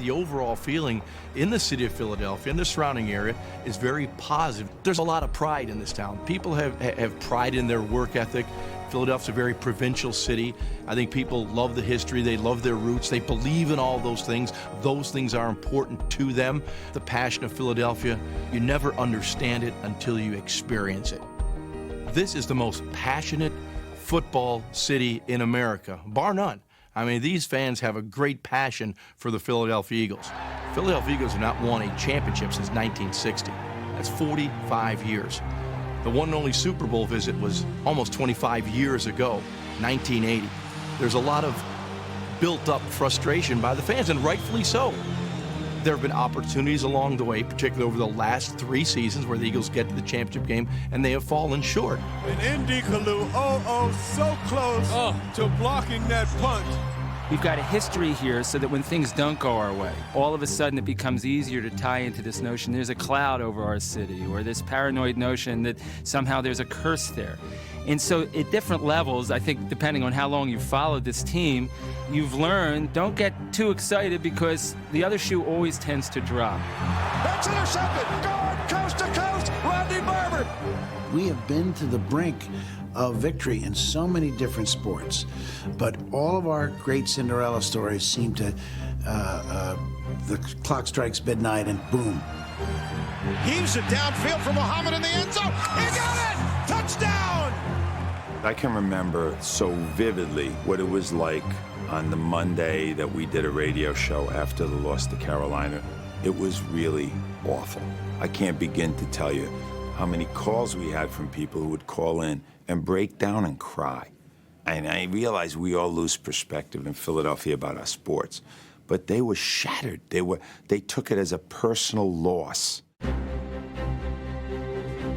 the overall feeling in the city of Philadelphia and the surrounding area is very positive. There's a lot of pride in this town. People have pride in their work ethic. Philadelphia's a very provincial city. I think people love the history, they love their roots, they believe in all those things. Those things are important to them. The passion of Philadelphia, you never understand it until you experience it. This is the most passionate football city in America, bar none. I mean, these fans have a great passion for the Philadelphia Eagles. Philadelphia Eagles have not won a championship since 1960. That's 45 years. The one and only Super Bowl visit was almost 25 years ago, 1980. There's a lot of built-up frustration by the fans, and rightfully so. There have been opportunities along the way, particularly over the last 3 seasons, where the Eagles get to the championship game, and they have fallen short. And Indy Kalu, so close to blocking that punt. We've got a history here so that when things don't go our way, all of a sudden it becomes easier to tie into this notion there's a cloud over our city, or this paranoid notion that somehow there's a curse there. And so at different levels, I think depending on how long you've followed this team, you've learned don't get too excited because the other shoe always tends to drop. That's intercepted. Guard, coast to coast, Rodney Barber. We have been to the brink of victory in so many different sports, but all of our great Cinderella stories seem to, the clock strikes midnight and boom. Heaves it downfield for Muhammad in the end zone. He got it! Touchdown! I can remember so vividly what it was like on the Monday that we did a radio show after the loss to Carolina. It was really awful. I can't begin to tell you how many calls we had from people who would call in and break down and cry. And I realize we all lose perspective in Philadelphia about our sports, but they were shattered. They took it as a personal loss.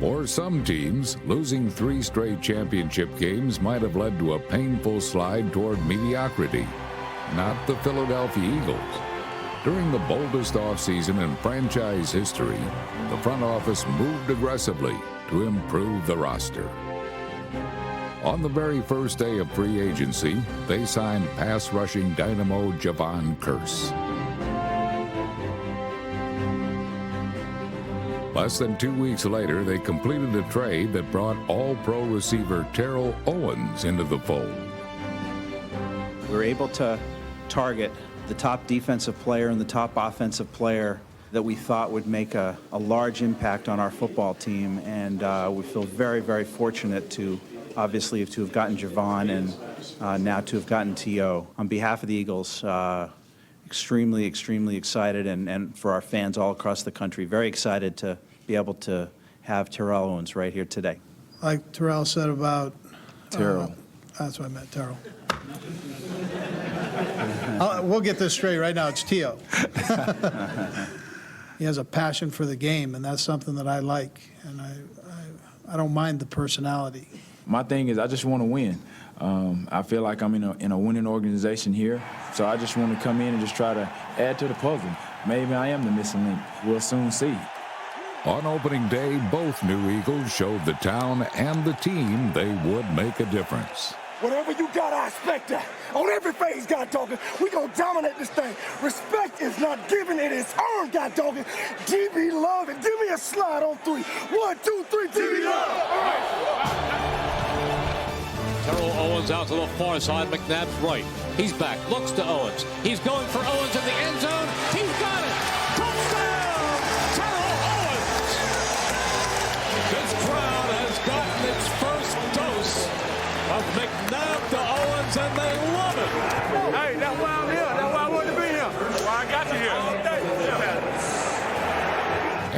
For some teams, losing 3 straight championship games might have led to a painful slide toward mediocrity. Not the Philadelphia Eagles. During the boldest offseason in franchise history, the front office moved aggressively to improve the roster. On the very first day of free agency, they signed pass-rushing dynamo Javon Curse. Less than 2 weeks later, they completed a trade that brought all-pro receiver Terrell Owens into the fold. We were able to target the top defensive player and the top offensive player that we thought would make a large impact on our football team, and we feel very, very fortunate to obviously to have gotten Javon and now to have gotten T.O. On behalf of the Eagles, extremely, extremely excited, and for our fans all across the country, very excited to be able to have Terrell Owens right here today. Like Terrell said about... Terrell. That's what I meant, Terrell. We'll get this straight right now. It's T.O. He has a passion for the game, and that's something that I like, and I don't mind the personality. My thing is I just want to win. I feel like I'm in a winning organization here, so I just want to come in and just try to add to the puzzle. Maybe I am the missing link. We'll soon see. On opening day, both new Eagles showed the town and the team they would make a difference. Whatever you got, I expect that. On every phase, God talking, we gonna dominate this thing. Respect is not given, it is earned, God talking. DB Love, and give me a slide on 3. 1, 2, 3, DB Love. Terrell Owens out to the far side, McNabb's right. He's back, looks to Owens. He's going for Owens in the end zone. He's got it. Touchdown, Terrell Owens. This crowd has gotten its first dose of McNabb to Owens, and they love it. Hey, that's why I'm here. That's why I wanted to be here. That's why I got you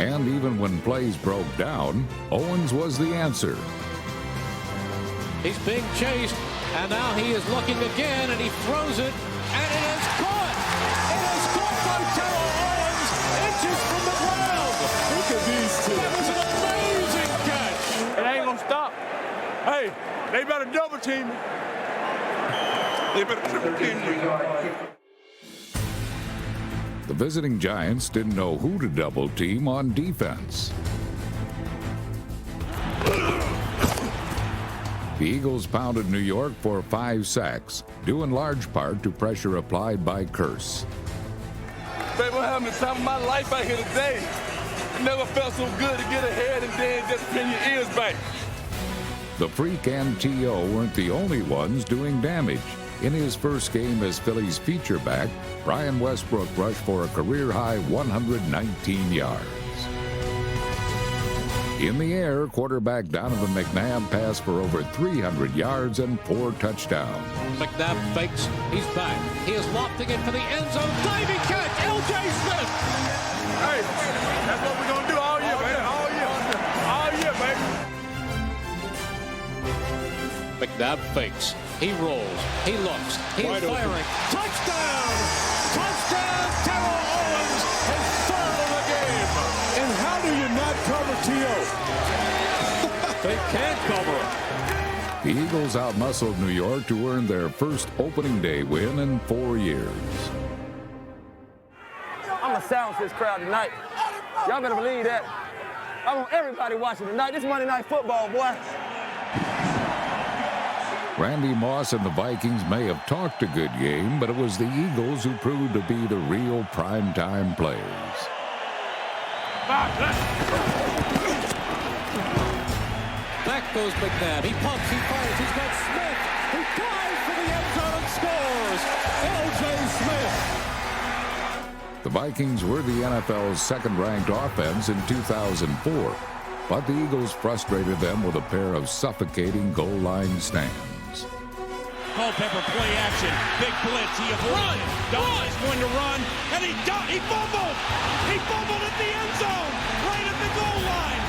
here. And even when plays broke down, Owens was the answer. He's being chased, and now he is looking again, and he throws it, and it is caught. It is caught by Terrell Owens, inches from the ground. Look at these two. That was an amazing catch. It ain't gonna stop. Hey, they better double team me. They better triple team me. The visiting Giants didn't know who to double team on defense. The Eagles pounded New York for 5 sacks, due in large part to pressure applied by Curse. Baby, I'm having the time of my life out here today. Never felt so good to get ahead and then just pin your ears back. The Freak and T.O. weren't the only ones doing damage. In his first game as Phillies feature back, Brian Westbrook rushed for a career-high 119 yards. In the air, quarterback Donovan McNabb passed for over 300 yards and 4 touchdowns. McNabb fakes. He's back. He is lofting it for the end zone. Diving catch. L.J. Smith. Hey, that's what we're going to do all year, baby. All year. All year, baby. McNabb fakes. He rolls. He looks. He's firing. Touchdown! Touchdown! Terrell Owens, his third of the game. And how do you not cover T.O.? They can't cover him. The Eagles outmuscled New York to earn their first opening day win in 4 years. I'm gonna silence this crowd tonight. Y'all better believe that. I want everybody watching tonight. This Monday Night Football, boy. Randy Moss and the Vikings may have talked a good game, but it was the Eagles who proved to be the real primetime players. Back goes McNabb. He pumps, he fires, he's got Smith. He dives for the end zone and scores. L.J. Smith. The Vikings were the NFL's second-ranked offense in 2004, but the Eagles frustrated them with a pair of suffocating goal line stands. Culpepper play action, big blitz, he avoided it. Dawson is going to run, and he fumbled! He fumbled at the end zone, right at the goal line.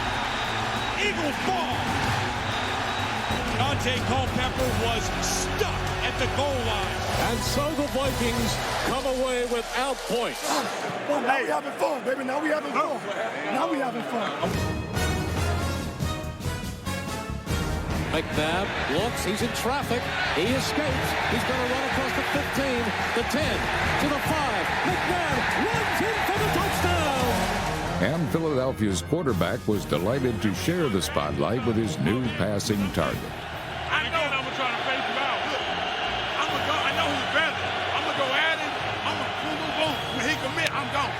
Eagles ball. Dante Culpepper was stuck at the goal line. And so the Vikings come away without points. Well, now we having fun, baby. Now we having fun. Now we having fun. McNabb looks, he's in traffic, he escapes, he's going to run across the 15, the 10, to the 5, McNabb runs in for the touchdown! And Philadelphia's quarterback was delighted to share the spotlight with his new passing target. I know I'm going to try to face him out. I'm going to go, I know who's better. I'm going to go at him. I'm going to boom. When he commit, I'm gone.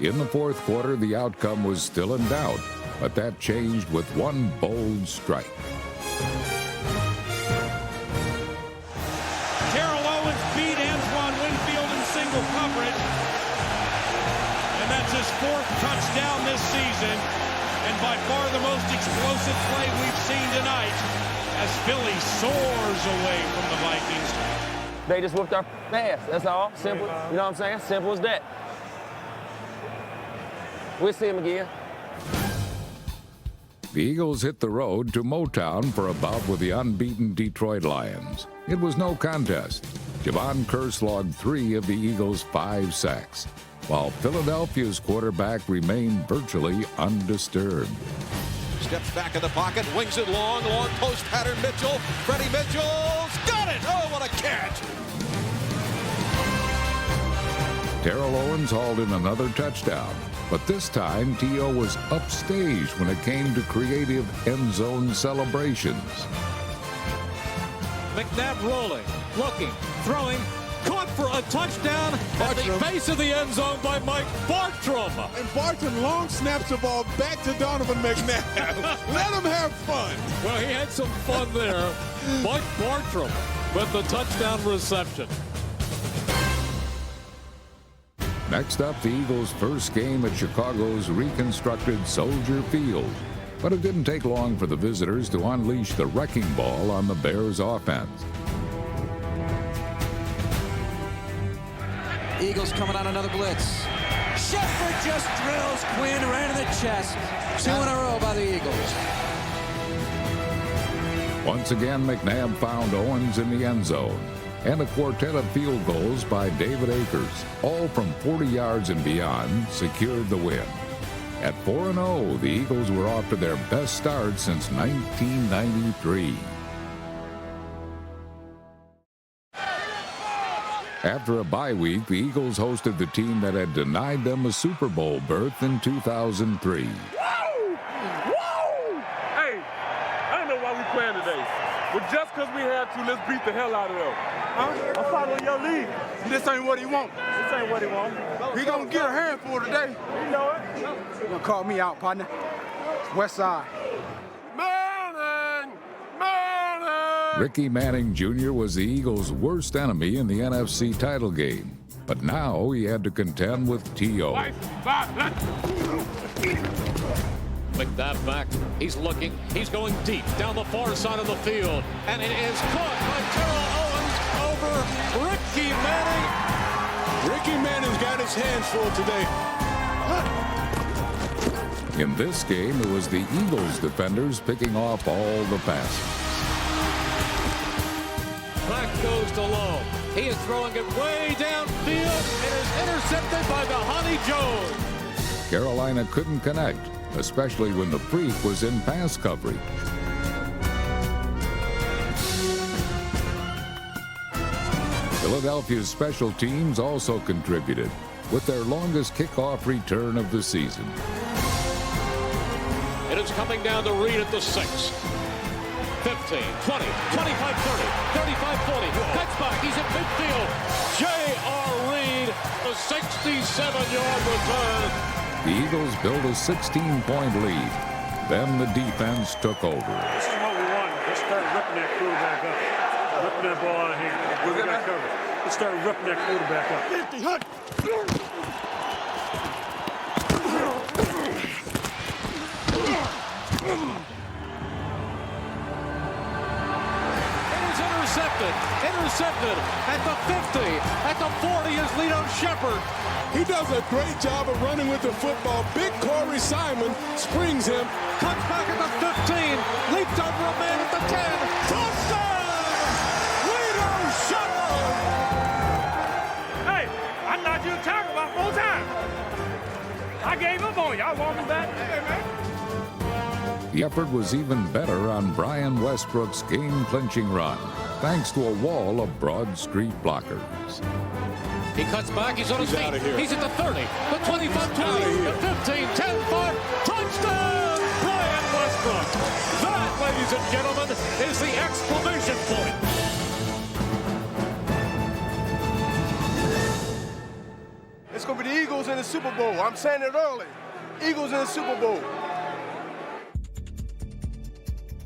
In the fourth quarter, the outcome was still in doubt, but that changed with one bold strike. Terrell Owens beat Antoine Winfield in single coverage. And that's his 4th touchdown this season. And by far the most explosive play we've seen tonight as Philly soars away from the Vikings. They just whooped our ass. That's all. Simple. You know what I'm saying? Simple as that. We'll see him again. The Eagles hit the road to Motown for a bout with the unbeaten Detroit Lions. It was no contest. Javon Curse logged 3 of the Eagles' 5 sacks, while Philadelphia's quarterback remained virtually undisturbed. Steps back in the pocket, wings it long post pattern Mitchell. Freddie Mitchell's got it! Oh, what a catch! Terrell Owens hauled in another touchdown, but this time T.O. was upstaged when it came to creative end zone celebrations. McNabb rolling, looking, throwing, caught for a touchdown at the base of the end zone by Mike Bartram. And Bartram long snaps the ball back to Donovan McNabb. Let him have fun. Well, he had some fun there. Mike Bartram with the touchdown reception. Next up, the Eagles' first game at Chicago's reconstructed Soldier Field. But it didn't take long for the visitors to unleash the wrecking ball on the Bears' offense. Eagles coming on another blitz. Shepard just drills Quinn right in the chest. 2 in a row by the Eagles. Once again, McNabb found Owens in the end zone. And a quartet of field goals by David Akers, all from 40 yards and beyond, secured the win. At 4-0, the Eagles were off to their best start since 1993. After a bye week, the Eagles hosted the team that had denied them a Super Bowl berth in 2003. Whoa! Hey, I don't know why we playing today. But just because we had to, let's beat the hell out of them. Huh? I'm following your lead. This ain't what he want. This ain't what he want. He gonna get a handful today. You know it. You're gonna call me out, partner. West side. Manning! Manning! Ricky Manning Jr. was the Eagles' worst enemy in the NFC title game. But now he had to contend with T.O. McNabb back. He's looking. He's going deep down the far side of the field. And it is caught by Terrell Owens over Ricky Manning. Ricky Manning's got his hands full today. In this game, it was the Eagles defenders picking off all the passes. Back goes to Lowe. He is throwing it way downfield. It is intercepted by the Honey Jones. Carolina couldn't connect, especially when the freak was in pass coverage. Philadelphia's special teams also contributed with their longest kickoff return of the season. It is coming down to Reed at the 6. 15, 20, 25, 30, 35, 40. Cuts back. He's in midfield. J.R. Reed, a 67-yard return. The Eagles built a 16-point lead. Then the defense took over. This is what we want. Let's start ripping that quarterback up. Ripping that ball out of here. We got covered. Let's start ripping that quarterback up. 50, 100. Intercepted at the 50, at the 40 is Lito Shepard. He does a great job of running with the football. Big Corey Simon springs him. Cuts back at the 15, leaps over a man at the 10. Touchdown! Lito Shepard! Hey, I knocked you a tackle about 4 times. I gave up on you. I walked him back. Hey, man. The effort was even better on Brian Westbrook's game-clinching run, thanks to a wall of Broad Street blockers. He cuts back, he's on his feet. He's at the 30, the 25, 20, the 15, 10, 5. Touchdown! Brian Westbrook. That, ladies and gentlemen, is the exclamation point. It's going to be the Eagles in the Super Bowl. I'm saying it early. Eagles in the Super Bowl.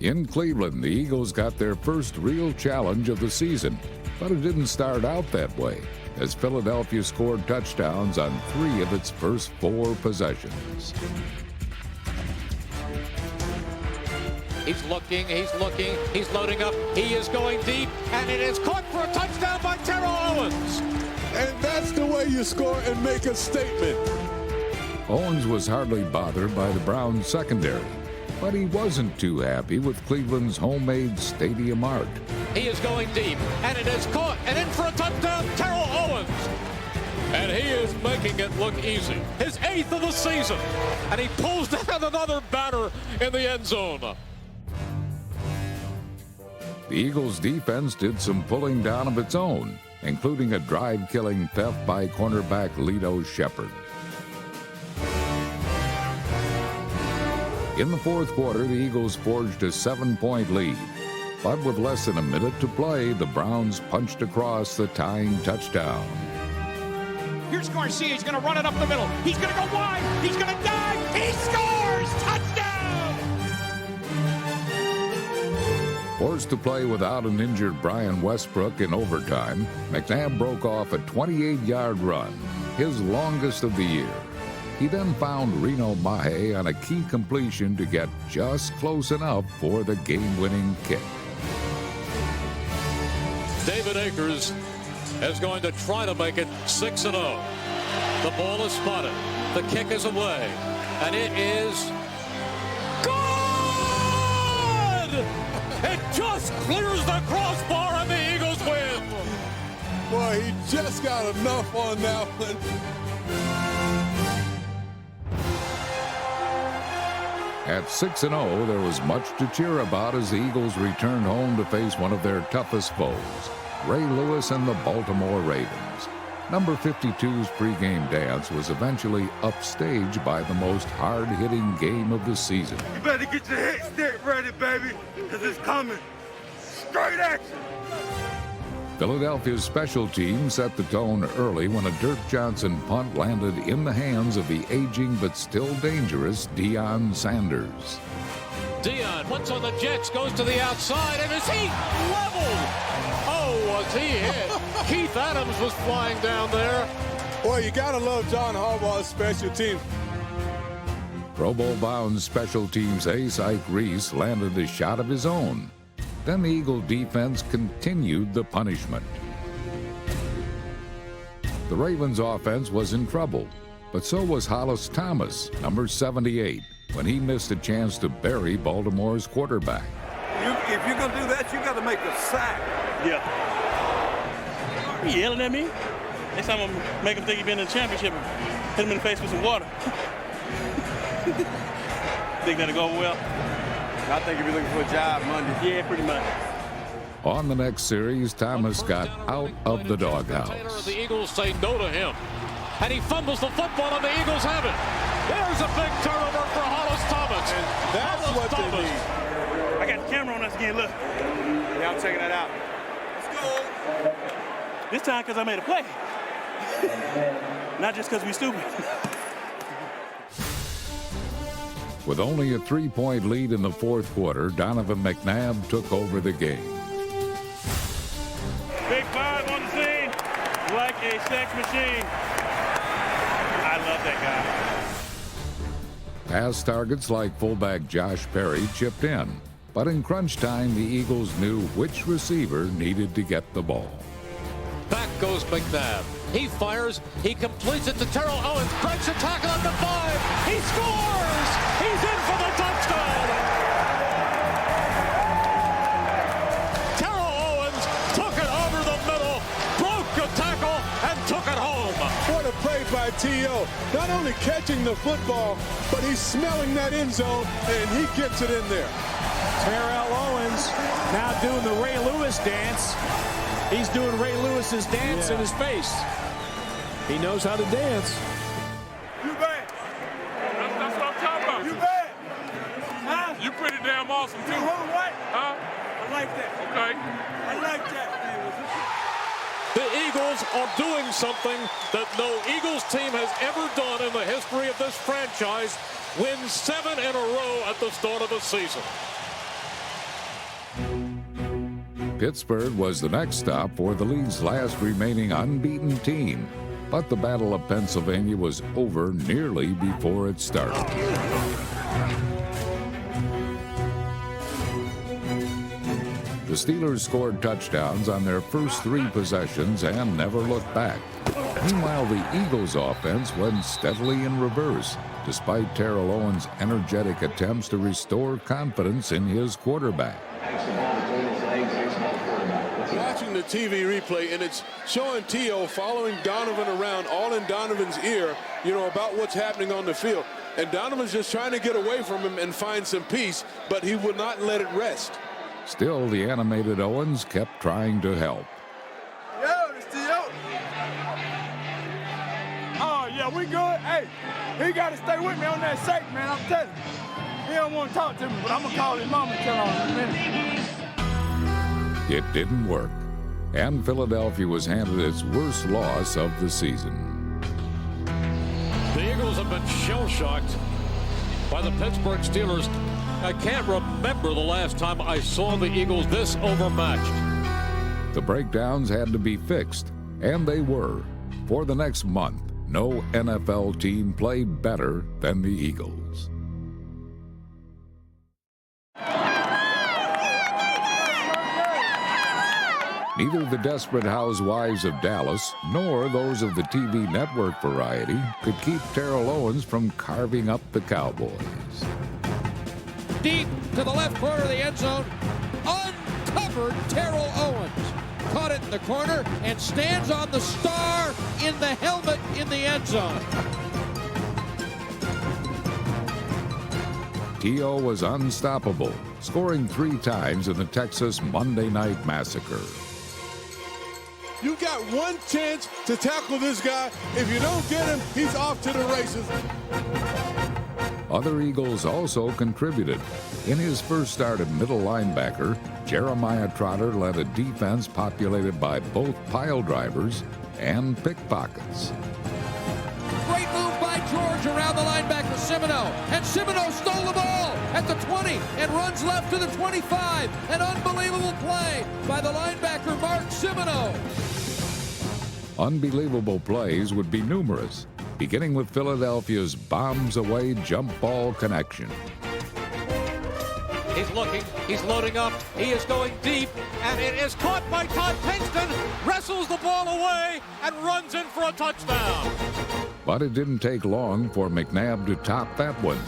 In Cleveland, the Eagles got their first real challenge of the season, but it didn't start out that way, as Philadelphia scored touchdowns on 3 of its first 4 possessions. He's looking, he's loading up, he is going deep, and it is caught for a touchdown by Terrell Owens. And that's the way you score and make a statement. Owens was hardly bothered by the Browns' secondary, but he wasn't too happy with Cleveland's homemade stadium art. He is going deep, and it is caught, and in for a touchdown, Terrell Owens. And he is making it look easy. His 8th of the season, and he pulls down another batter in the end zone. The Eagles' defense did some pulling down of its own, including a drive-killing theft by cornerback Lito Shepard. In the fourth quarter, the Eagles forged a 7-point lead. But with less than a minute to play, the Browns punched across the tying touchdown. Here's Garcia. He's going to run it up the middle. He's going to go wide. He's going to dive. He scores! Touchdown! Forced to play without an injured Brian Westbrook in overtime, McNabb broke off a 28-yard run, his longest of the year. He then found Reno Mahe on a key completion to get just close enough for the game-winning kick. David Akers is going to try to make it 6-0. The ball is spotted. The kick is away. And it is good! It just clears the crossbar and the Eagles win. Boy, he just got enough on that one. At 6-0, there was much to cheer about as the Eagles returned home to face one of their toughest foes, Ray Lewis and the Baltimore Ravens. Number 52's pregame dance was eventually upstaged by the most hard-hitting game of the season. You better get your head stick ready, baby, because it's coming. Straight action. Philadelphia's special team set the tone early when a Dirk Johnson punt landed in the hands of the aging but still dangerous Deion Sanders. Deion, once on the Jets, goes to the outside, and is he leveled? Oh, was he hit? Keith Adams was flying down there. Boy, you gotta love John Harbaugh's special team. Pro Bowl-bound special teams ace Ike Reese landed a shot of his own. Then the Eagle defense continued the punishment. The Ravens' offense was in trouble, but so was Hollis Thomas, number 78, when he missed a chance to bury Baltimore's quarterback. If you're gonna do that, you gotta make a sack. Yeah. You yelling at me? Next time I'm gonna make him think he's been in the championship and hit him in the face with some water. Think that'll go well? I think if you're looking for a job Monday. Yeah, pretty much. On the next series, Thomas got out of the doghouse. The Eagles say no to him. And he fumbles the football, and the Eagles have it. There's a big turnover for Hollis Thomas. And that's Hollis what Thomas. they need. I got the camera on us again, look. Yeah, I'm checking that out. Let's go. This time because I made a play. Not just because we stupid. With only a 3-point lead in the fourth quarter, Donovan McNabb took over the game. Big Five on the scene, like a sex machine. I love that guy. Pass targets like fullback Josh Perry chipped in, but in crunch time, the Eagles knew which receiver needed to get the ball. Back goes McNabb. He fires. He completes it to Terrell Owens. Breaks a tackle at the 5. He scores! He's in for the touchdown! Terrell Owens took it over the middle, broke a tackle, and took it home. What a play by T.O. Not only catching the football, but he's smelling that end zone, and he gets it in there. Terrell Owens now doing the Ray Lewis dance. He's doing Ray Lewis's dance in his face. He knows how to dance. You bet. That's what I'm talking about. You bet. Huh? You pretty damn awesome, too. What? Huh? I like that. Okay. I like that. The Eagles are doing something that no Eagles team has ever done in the history of this franchise. Win 7 in a row at the start of the season. Pittsburgh was the next stop for the league's last remaining unbeaten team, but the Battle of Pennsylvania was over nearly before it started. The Steelers scored touchdowns on their first 3 possessions and never looked back. Meanwhile, the Eagles' offense went steadily in reverse, despite Terrell Owens' energetic attempts to restore confidence in his quarterback. Watching the TV replay, and it's showing T.O. following Donovan around, all in Donovan's ear, about what's happening on the field. And Donovan's just trying to get away from him and find some peace, but he would not let it rest. Still, the animated Owens kept trying to help. Yo, it's T.O. Oh, yeah, we good. Hey, he got to stay with me on that safe, man. I'm telling you. He don't want to talk to me, but I'm going to call his mom and tell her in a minute. It didn't work, and Philadelphia was handed its worst loss of the season. The Eagles have been shell-shocked by the Pittsburgh Steelers. I can't remember the last time I saw the Eagles this overmatched. The breakdowns had to be fixed, and they were. For the next month, no NFL team played better than the Eagles. Neither the desperate housewives of Dallas nor those of the TV network variety could keep Terrell Owens from carving up the Cowboys. Deep to the left corner of the end zone, uncovered Terrell Owens. Caught it in the corner and stands on the star in the helmet in the end zone. T.O. was unstoppable, scoring 3 times in the Texas Monday Night Massacre. You got one chance to tackle this guy. If you don't get him, he's off to the races. Other Eagles also contributed. In his first start at middle linebacker, Jeremiah Trotter led a defense populated by both pile drivers and pickpockets. Great move by George around the linebacker, Semino. And Semino stole the ball at the 20 and runs left to the 25. An unbelievable play by the linebacker, Mark Semino. Unbelievable plays would be numerous, beginning with Philadelphia's bombs away jump ball connection. He's looking, he's loading up, he is going deep, and it is caught by Todd Pinkston, wrestles the ball away, and runs in for a touchdown. But it didn't take long for McNabb to top that one.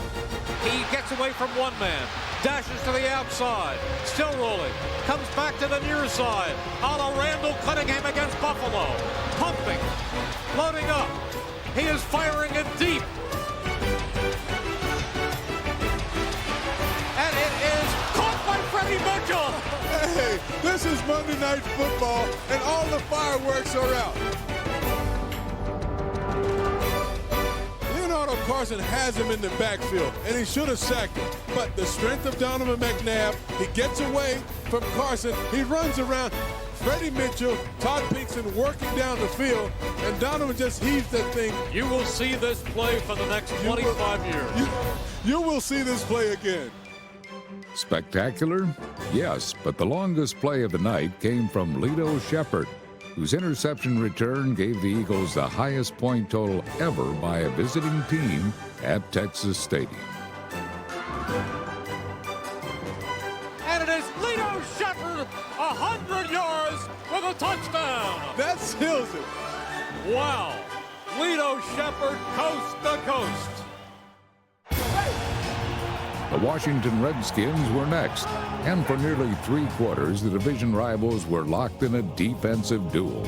He gets away from one man, dashes to the outside, still rolling, comes back to the near side, a la Randall Cunningham against Buffalo, pumping, loading up, he is firing it deep. And it is caught by Freddie Mitchell. Hey, this is Monday Night Football, and all the fireworks are out. Leonardo Carson has him in the backfield, and he should have sacked him. But the strength of Donovan McNabb, he gets away from Carson, he runs around. Freddie Mitchell, Todd Pinkston working down the field, and Donovan just heaves that thing. You will see this play for the next 25 years. You will see this play again. Spectacular? Yes, but the longest play of the night came from Lito Shepherd, whose interception return gave the Eagles the highest point total ever by a visiting team at Texas Stadium. And it is Lito Shepherd, 100 yards with a touchdown. That seals it. Wow. Lito Shepherd, coast to coast. The Washington Redskins were next, and for nearly 3 quarters, the division rivals were locked in a defensive duel.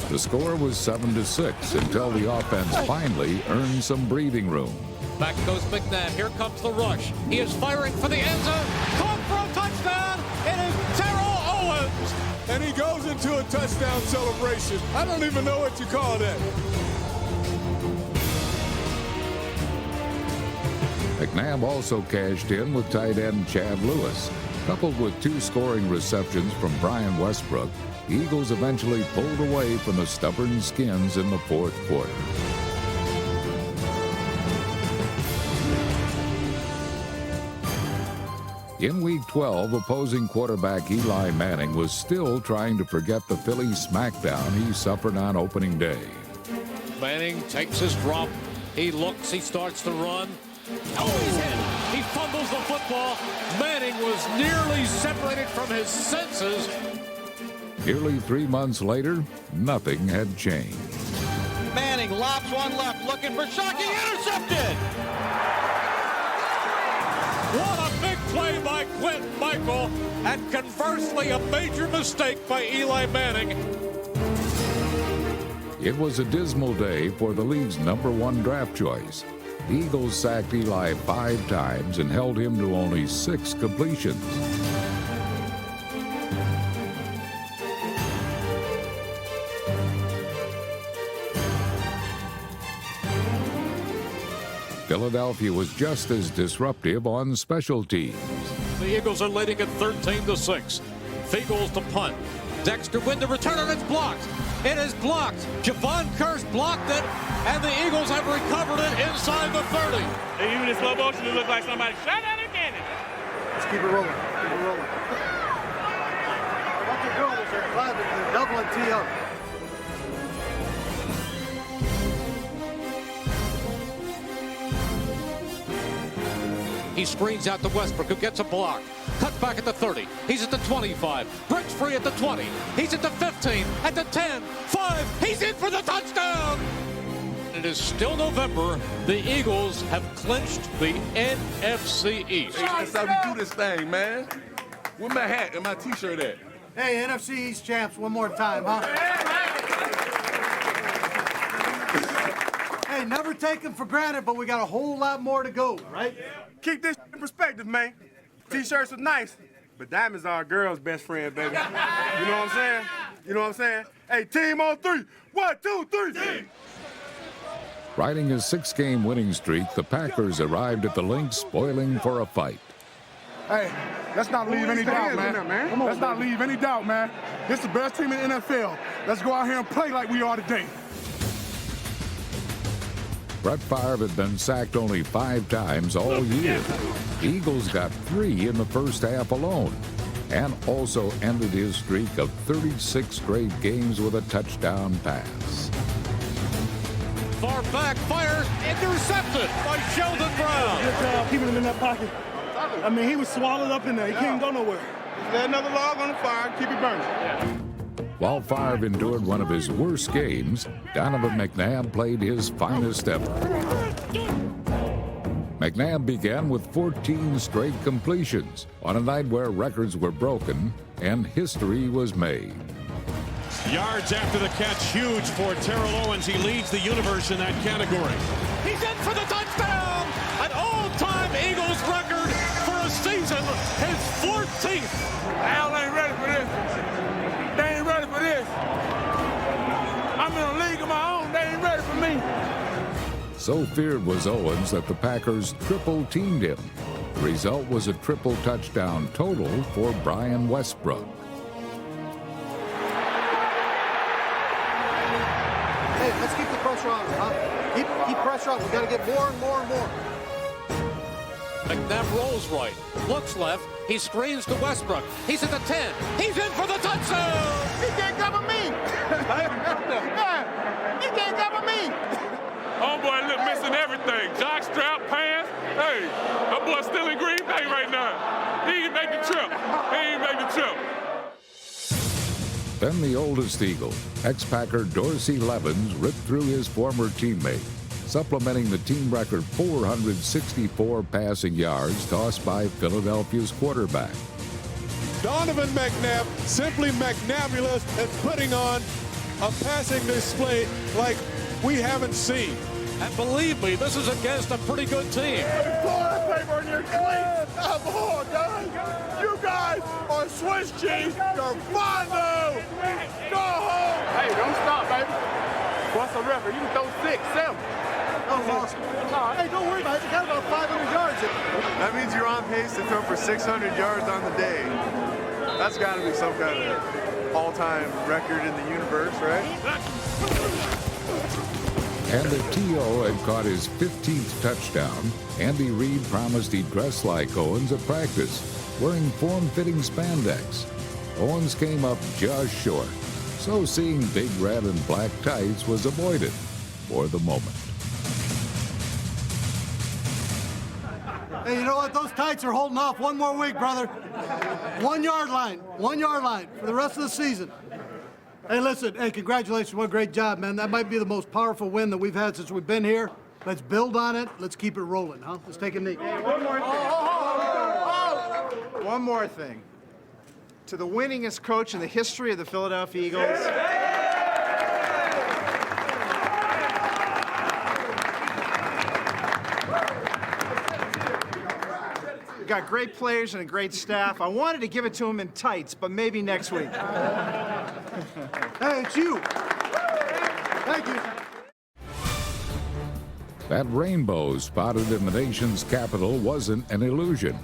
The score was 7-6 until the offense finally earned some breathing room. Back goes McNabb. Here comes the rush. He is firing for the end zone. Caught for a touchdown. It is Terrell Owens. And he goes into a touchdown celebration. I don't even know what you call that. McNabb also cashed in with tight end Chad Lewis. Coupled with 2 scoring receptions from Brian Westbrook, the Eagles eventually pulled away from the stubborn Skins in the 4th quarter. In Week 12, opposing quarterback Eli Manning was still trying to forget the Philly smackdown he suffered on opening day. Manning takes his drop. He looks. He starts to run. Oh, he's hit. He fumbles the football. Manning was nearly separated from his senses. Nearly 3 months later, nothing had changed. Manning lobs one left, looking for Shockey, intercepted! What a big play by Quentin Michael, and conversely, a major mistake by Eli Manning. It was a dismal day for the league's #1 draft choice. The Eagles sacked Eli 5 times and held him to only 6 completions. Philadelphia was just as disruptive on special teams. The Eagles are leading at 13-6. Fiegels to punt. Dexter Wynn to return, and it's blocked. It is blocked. Javon Curse blocked it, and the Eagles have recovered it inside the 30. And even in slow motion, it looked like somebody shot out a cannon. Let's keep it rolling. Keep it rolling. What they're doing is they're doubling T.O. He screens out to Westbrook, who gets a block. Cut back at the 30. He's at the 25. Breaks free at the 20. He's at the 15. At the 10. 5. He's in for the touchdown. It is still November. The Eagles have clinched the NFC East. Hey, that's how we do this thing, man. Where my hat and my T-shirt at? Hey, NFC East champs, one more time, huh? Hey, never take them for granted, but we got a whole lot more to go, right? Keep this in perspective, man. T-shirts are nice, but diamonds are a girl's best friend, baby. You know what I'm saying? You know what I'm saying? Hey, team on 3. 1, 2, 3. Riding a 6-game winning streak, the Packers arrived at the link spoiling for a fight. Hey, let's not leave any doubt, man. Let's not leave any doubt, man. This is the best team in the NFL. Let's go out here and play like we are today. Brett Favre had been sacked only 5 times all year. The Eagles got 3 in the first half alone, and also ended his streak of 36 straight games with a touchdown pass. Far back, fires, intercepted by Sheldon Brown. Good job keeping him in that pocket. I mean, he was swallowed up in there. He couldn't go nowhere. Let another log on the fire, keep it burning. While Favre endured one of his worst games, Donovan McNabb played his finest ever. McNabb began with 14 straight completions on a night where records were broken and history was made. Yards after the catch, huge for Terrell Owens. He leads the universe in that category. He's in for the touchdown! An all-time Eagles record for a season, his 14th. Al ain't ready for this. They ain't ready for this. I'm in a league of my own. They ain't ready for me. So feared was Owens that the Packers triple-teamed him. The result was a triple touchdown total for Brian Westbrook. Hey, let's keep the pressure on, huh? Keep pressure on. We've got to get more and more and more. McNabb rolls right, looks left, he screens to Westbrook. He's at the 10, he's in for the touchdown! He can't cover me! He can't cover me! Homeboy look missing everything. Jockstrap, pants. Hey, that boy still in Green Bay right now. He ain't make the trip. He ain't make the trip. Then the oldest Eagle, ex-Packer Dorsey Levens, ripped through his former teammate, supplementing the team record 464 passing yards tossed by Philadelphia's quarterback. Donovan McNabb, simply McNabulous, and putting on a passing display like we haven't seen. And believe me, this is against a pretty good team. Toilet paper in your cleats. Come on, guys. You guys are Swiss cheese. You're fondue. Go home. Hey, don't stop, baby. What's the record? You can throw 6, 7. That was awesome. Hey, don't worry about it. You got about 500 yards. That means you're on pace to throw for 600 yards on the day. That's got to be some kind of all-time record in the universe, right? And the T.O. had caught his 15th touchdown. Andy Reid promised he'd dress like Owens at practice, wearing form-fitting spandex. Owens came up just short, so seeing big red and black tights was avoided for the moment. Hey, you know what? Those tights are holding off one more week, brother. 1 yard line. 1 yard line for the rest of the season. Hey, listen. Hey, congratulations. What a great job, man. That might be the most powerful win that we've had since we've been here. Let's build on it. Let's keep it rolling, huh? Let's take a knee. Hey, one more thing. One more thing. To the winningest coach in the history of the Philadelphia Eagles. Got great players and a great staff. I wanted to give it to him in tights, but maybe next week. Hey, it's you. Thank you. That rainbow spotted in the nation's capital wasn't an illusion,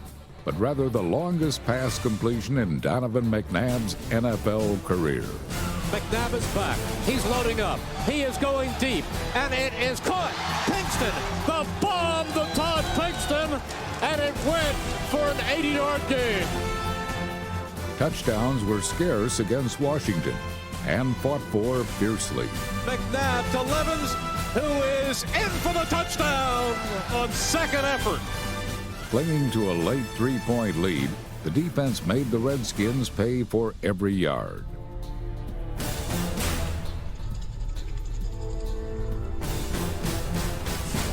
but rather the longest pass completion in Donovan McNabb's NFL career. McNabb is back. He's loading up. He is going deep, and it is caught. Pinkston, the bomb to Todd Pinkston, and it went for an 80-yard gain. Touchdowns were scarce against Washington and fought for fiercely. McNabb to Levens, who is in for the touchdown on second effort. Clinging to a late 3-point lead, the defense made the Redskins pay for every yard.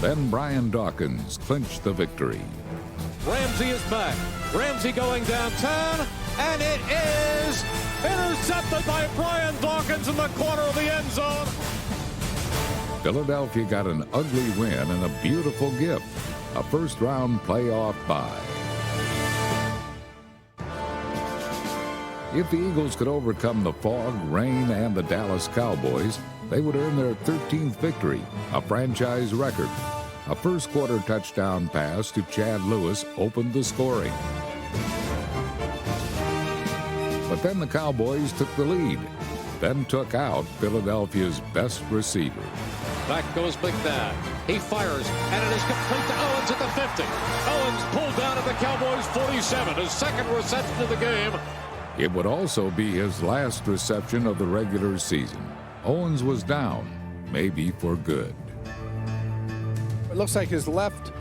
Then Brian Dawkins clinched the victory. Ramsey is back. Ramsey going downtown, and it is intercepted by Brian Dawkins in the corner of the end zone. Philadelphia got an ugly win and a beautiful gift, a first-round playoff bye. If the Eagles could overcome the fog, rain, and the Dallas Cowboys, they would earn their 13th victory, a franchise record. A first-quarter touchdown pass to Chad Lewis opened the scoring. But then the Cowboys took the lead, then took out Philadelphia's best receiver. Back goes McNabb. He fires, and it is complete to Owens at the 50. Owens pulled down at the Cowboys' 47, his second reception of the game. It would also be his last reception of the regular season. Owens was down, maybe for good. It looks like his left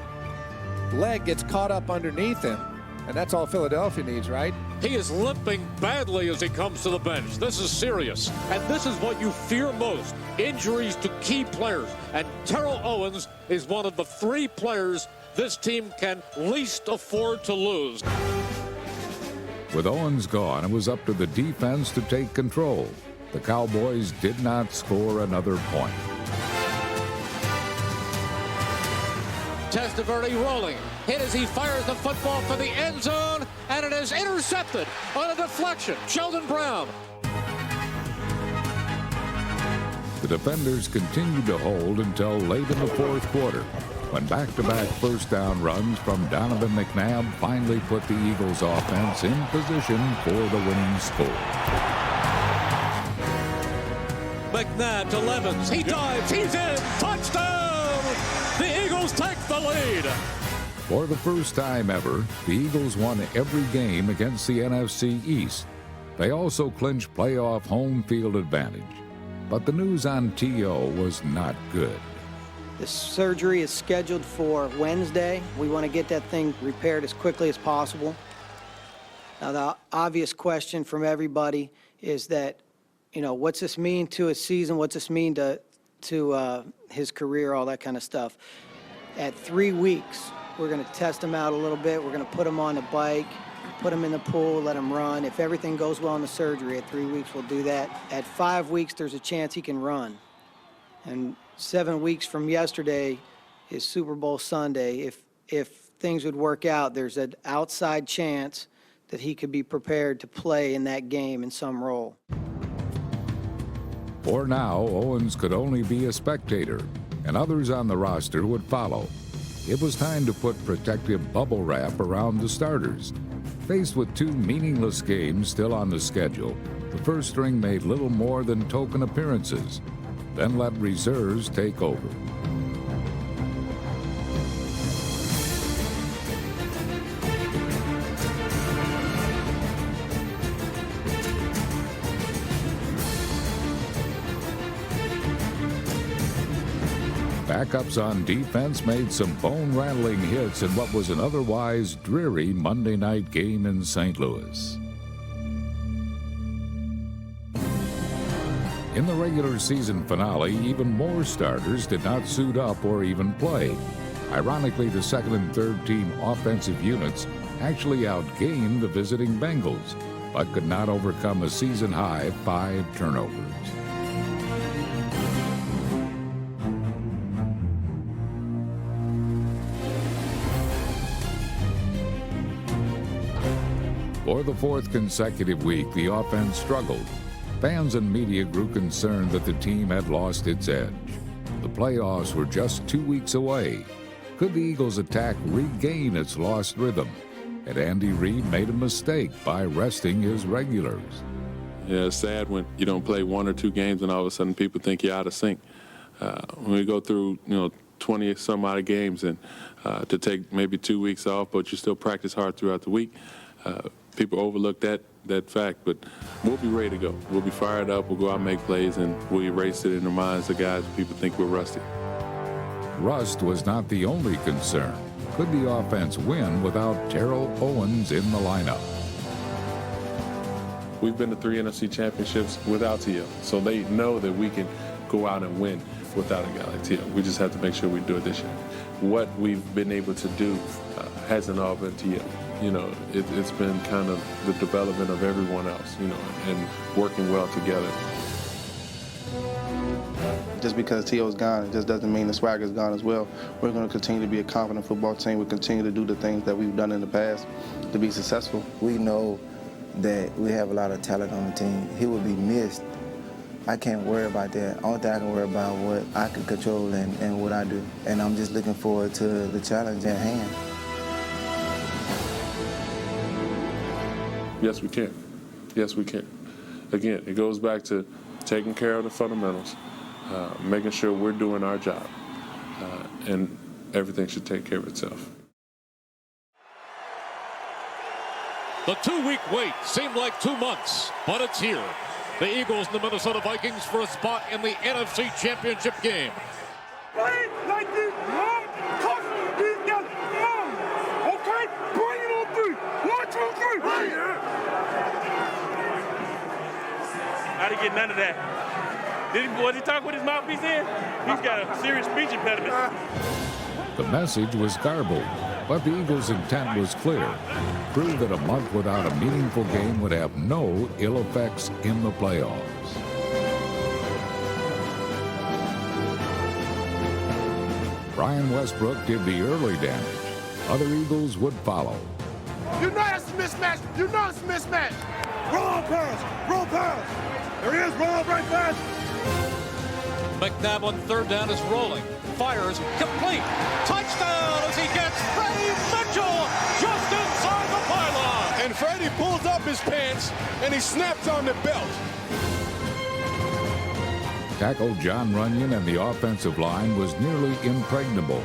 leg gets caught up underneath him, and that's all Philadelphia needs, right? He is limping badly as he comes to the bench. This is serious, and this is what you fear most, injuries to key players. And Terrell Owens is one of the 3 players this team can least afford to lose. With Owens gone, it was up to the defense to take control. The Cowboys did not score another point. Testaverde rolling, hit as he fires the football for the end zone, and it is intercepted on a deflection. Sheldon Brown. The defenders continued to hold until late in the fourth quarter, when back-to-back first down runs from Donovan McNabb finally put the Eagles' offense in position for the winning score. McNabb to Levens. He dives. He's in. Touchdown! The Eagles take the lead. For the first time ever, the Eagles won every game against the NFC East. They also clinched playoff home field advantage. But the news on T.O. was not good. The surgery is scheduled for Wednesday. We want to get that thing repaired as quickly as possible. Now, the obvious question from everybody is that, you know, what's this mean to his season? What's this mean to his career, all that kind of stuff? At 3 weeks, we're going to test him out a little bit. We're going to put him on the bike, put him in the pool, let him run. If everything goes well in the surgery, at 3 weeks, we'll do that. At 5 weeks, there's a chance he can run. And 7 weeks from yesterday is Super Bowl Sunday. If things would work out, there's an outside chance that he could be prepared to play in that game in some role. For now, Owens could only be a spectator, and others on the roster would follow. It was time to put protective bubble wrap around the starters. Faced with 2 meaningless games still on the schedule, the first string made little more than token appearances, then let reserves take over. Backups on defense made some bone-rattling hits in what was an otherwise dreary Monday night game in St. Louis. In the regular season finale, even more starters did not suit up or even play. Ironically, the second and third team offensive units actually outgained the visiting Bengals, but could not overcome a season-high 5 turnovers. For the 4th consecutive week, the offense struggled. Fans and media grew concerned that the team had lost its edge. The playoffs were just 2 weeks away. Could the Eagles' attack regain its lost rhythm? Had Andy Reid made a mistake by resting his regulars? Yeah, it's sad when you don't play 1 or 2 games and all of a sudden people think you're out of sync. When we go through, 20 some odd games and to take maybe 2 weeks off, but you still practice hard throughout the week, people overlook that fact, but we'll be ready to go. We'll be fired up, we'll go out and make plays, and we'll erase it in the minds of guys people think we're rusty. Rust was not the only concern. Could the offense win without Terrell Owens in the lineup? We've been to 3 NFC championships without T.O., so they know that we can go out and win without a guy like T.O. We just have to make sure we do it this year. What we've been able to do hasn't all been T.O. It's been kind of the development of everyone else, and working well together. Just because T.O.'s gone, it just doesn't mean the swagger's gone as well. We're going to continue to be a confident football team. We'll continue to do the things that we've done in the past to be successful. We know that we have a lot of talent on the team. He will be missed. I can't worry about that. Only thing I can worry about what I can control and what I do. And I'm just looking forward to the challenge at hand. Yes, we can. Yes, we can. Again, it goes back to taking care of the fundamentals, making sure we're doing our job, and everything should take care of itself. The 2-week wait seemed like 2 months, but it's here. The Eagles and the Minnesota Vikings for a spot in the NFC Championship game. Play like this, Mom. Tough these guys, Mom. Okay? Bring it on 3. 1, 2, 3. Right here. I didn't get none of that. Was he talking with his mouthpiece in? He's got a serious speech impediment. The message was garbled, but the Eagles' intent was clear. Prove that a month without a meaningful game would have no ill effects in the playoffs. Brian Westbrook did the early damage. Other Eagles would follow. You know that's a mismatch. You know it's a mismatch. Roll pass. Roll pass. There he is. Roll right pass. McNabb on 3rd down is rolling. Fires, complete. Touchdown as he gets Freddie Mitchell just inside the pylon. And Freddie pulls up his pants and he snaps on the belt. Tackle John Runyon and the offensive line was nearly impregnable,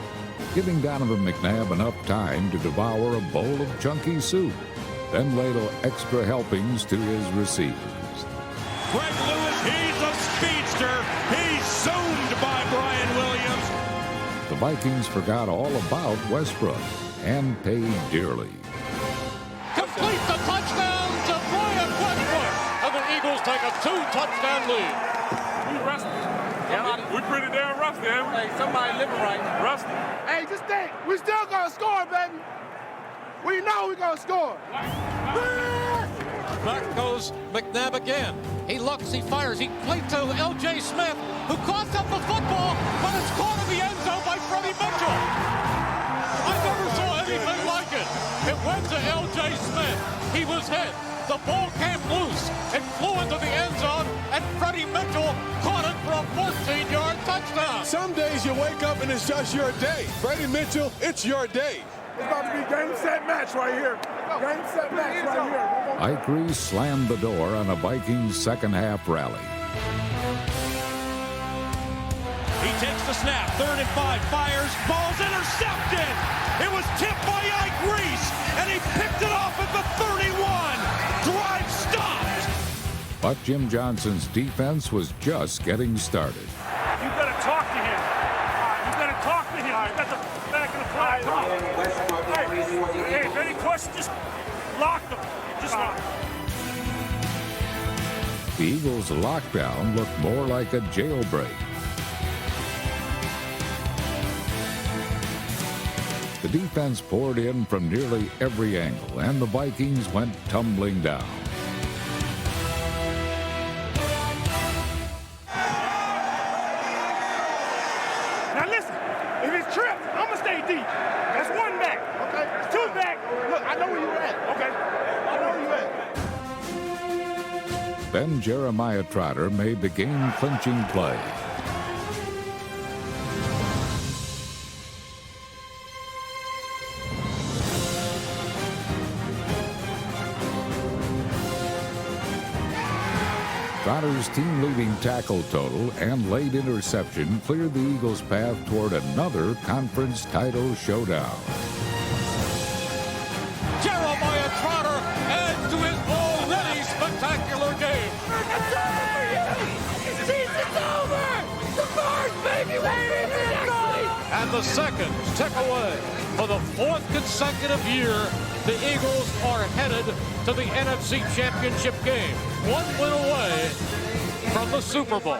giving Donovan McNabb enough time to devour a bowl of chunky soup, then ladle extra helpings to his receivers. Greg Lewis, he's a speedster. He's zoomed by Brian Williams. The Vikings forgot all about Westbrook and paid dearly. Complete the touchdown to Brian Westbrook. And the Eagles take a 2-touchdown lead. We rusty. We pretty damn rusty, ain't we? Hey, somebody living right. Rusty. Hey, just think. We still gonna score, baby. We know we gonna score. Back goes McNabb again. He looks, he fires, he played to L.J. Smith, who coughs up the football, but it's caught in the end zone by Freddie Mitchell. I never saw anything like it. It went to L.J. Smith. He was hit. The ball came loose. It flew into the end zone, and Freddie Mitchell caught it for a 14-yard touchdown. Some days you wake up and it's just your day. Freddie Mitchell, it's your day. It's about to be game, set, match right here. Game, set, match right here. Ike Reese slammed the door on a Vikings second-half rally. He takes the snap, 3rd and 5, fires, ball's intercepted. It was tipped by Ike Reese, and he picked it off at the 31. Drive stopped. But Jim Johnson's defense was just getting started. You gotta talk to him. You gotta talk to him. You got the back of the fly. Hey, if any questions, just lock them. Just lock them. The Eagles' lockdown looked more like a jailbreak. The defense poured in from nearly every angle, and the Vikings went tumbling down. Now listen, if it's tripped, I'm gonna stay deep. That's 1 back. Okay. It's 2 back. Look, I know where you're at. Okay. I know where you're at. Then Jeremiah Trotter made the game-clinching play. Trotter's team-leading tackle total and late interception cleared the Eagles' path toward another conference title showdown. Jeremiah Trotter adds to his already spectacular game. It's over for you! The season's over! The first baby And the second tick away. For the 4th consecutive year, the Eagles are headed to the NFC Championship game. 1 win away from the Super Bowl.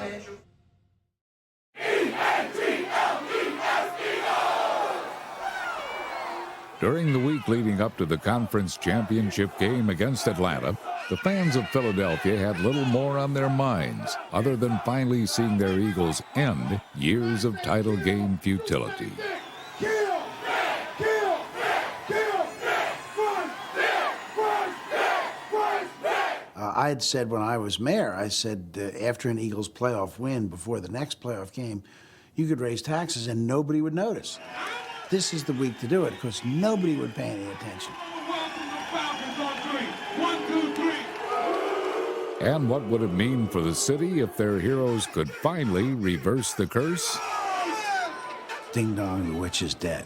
During the week leading up to the conference championship game against Atlanta, the fans of Philadelphia had little more on their minds other than finally seeing their Eagles end years of title game futility. I had said when I was mayor, I said after an Eagles playoff win, before the next playoff game, you could raise taxes and nobody would notice. This is the week to do it because nobody would pay any attention. And what would it mean for the city if their heroes could finally reverse the curse? Ding dong, the witch is dead.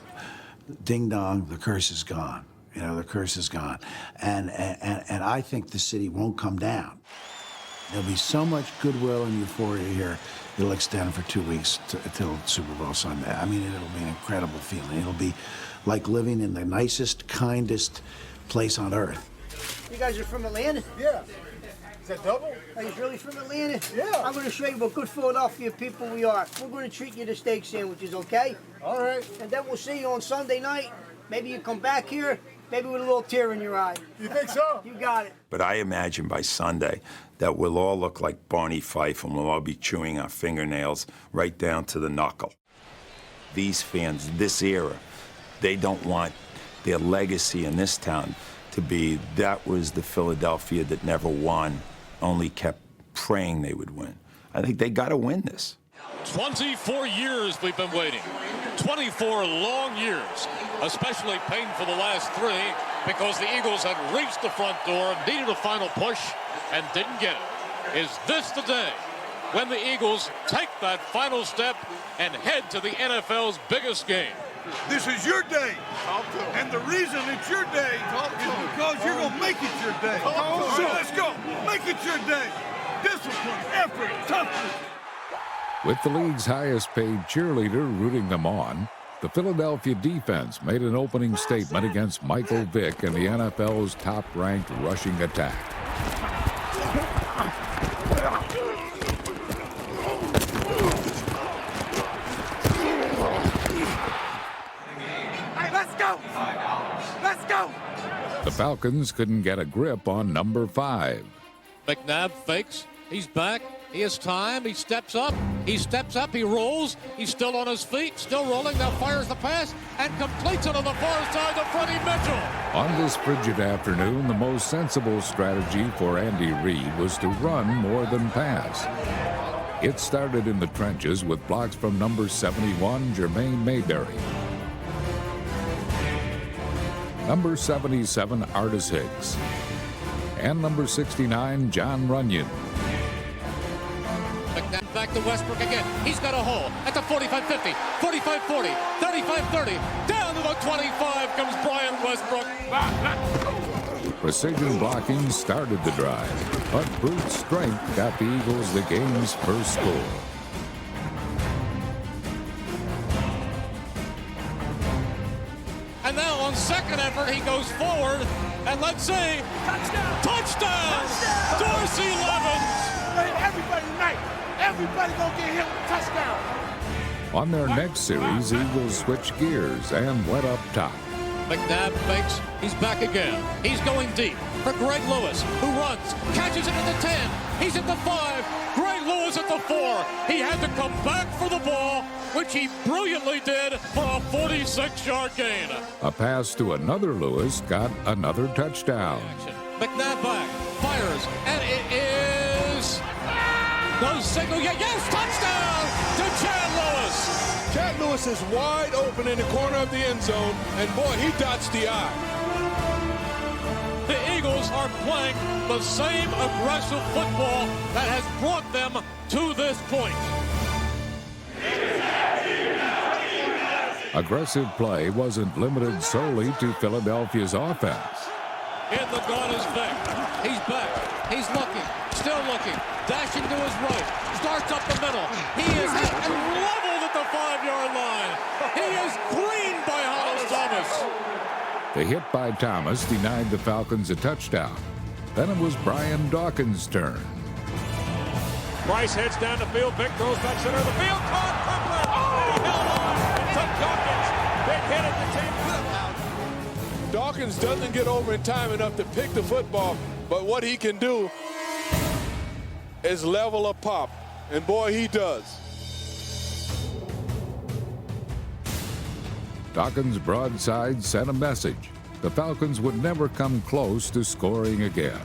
Ding dong, the curse is gone. You know, the curse is gone. And I think the city won't come down. There'll be so much goodwill and euphoria here, it'll extend for 2 weeks till Super Bowl Sunday. I mean, it'll be an incredible feeling. It'll be like living in the nicest, kindest place on earth. You guys are from Atlanta? Yeah. Is that double? Are you really from Atlanta? Yeah. I'm going to show you what good Philadelphia people we are. We're going to treat you to steak sandwiches, okay? All right. And then we'll see you on Sunday night. Maybe you come back here, maybe with a little tear in your eye. You think so? You got it. But I imagine by Sunday that we'll all look like Barney Fife and we'll all be chewing our fingernails right down to the knuckle. These fans, this era, they don't want their legacy in this town to be that was the Philadelphia that never won, only kept praying they would win. I think they got to win this. 24 years we've been waiting. 24 long years, especially painful the last 3 because the Eagles had reached the front door, needed a final push, and didn't get it. Is this the day when the Eagles take that final step and head to the NFL's biggest game? This is your day. And the reason it's your day is because you're going to make it your day. So let's go. Make it your day. Discipline, effort, toughness. With the league's highest paid cheerleader rooting them on, the Philadelphia defense made an opening statement against Michael Vick and the NFL's top-ranked rushing attack. Hey, let's go. Let's go. The Falcons couldn't get a grip on number 5. McNabb fakes. He's back. He has time. He steps up. He steps up. He rolls. He's still on his feet. Still rolling. Now fires the pass and completes it on the far side to Freddie Mitchell. On this frigid afternoon, the most sensible strategy for Andy Reid was to run more than pass. It started in the trenches with blocks from number 71, Jermaine Mayberry. Number 77, Artis Hicks. And number 69, John Runyon. McNabb back to Westbrook again. He's got a hole at the 45-50, 45-40, 35-30. Down to the 25 comes Brian Westbrook. Precision blocking started the drive, but brute strength got the Eagles the game's first score. And now on second effort, he goes forward. And let's see. Touchdown! Touchdown! Dorsey Levens! Everybody tonight. Everybody gonna get hit with a touchdown. On their next series, Eagles switched gears and went up top. McNabb fakes. He's back again. He's going deep for Greg Lewis, who runs, catches it at the 10. He's at the 5. Greg Lewis at the 4. He had to come back for the ball, which he brilliantly did for a 46-yard gain. A pass to another Lewis got another touchdown. McNabb back, fires, and it is no signal yet. Yes, touchdown to Chad Lewis. Chad Lewis is wide open in the corner of the end zone, and boy, he dots the I. The Eagles are playing the same aggressive football that has brought them to this point. Aggressive play wasn't limited solely to Philadelphia's offense. In the gun is Vick. He's back. He's looking. Still looking. Dashing to his right. Starts up the middle. He is hit and leveled at the 5-yard line. He is cleaned by Hollis Thomas. The hit by Thomas denied the Falcons a touchdown. Then it was Brian Dawkins' turn. Bryce heads down the field. Vick throws back center of the field. Caught Kirkland. Oh! He held on. It took Dawkins. Big hit at the 10. Dawkins doesn't get over in time enough to pick the football, but what he can do is level a pop, and boy, he does. Dawkins' broadside sent a message. The Falcons would never come close to scoring again.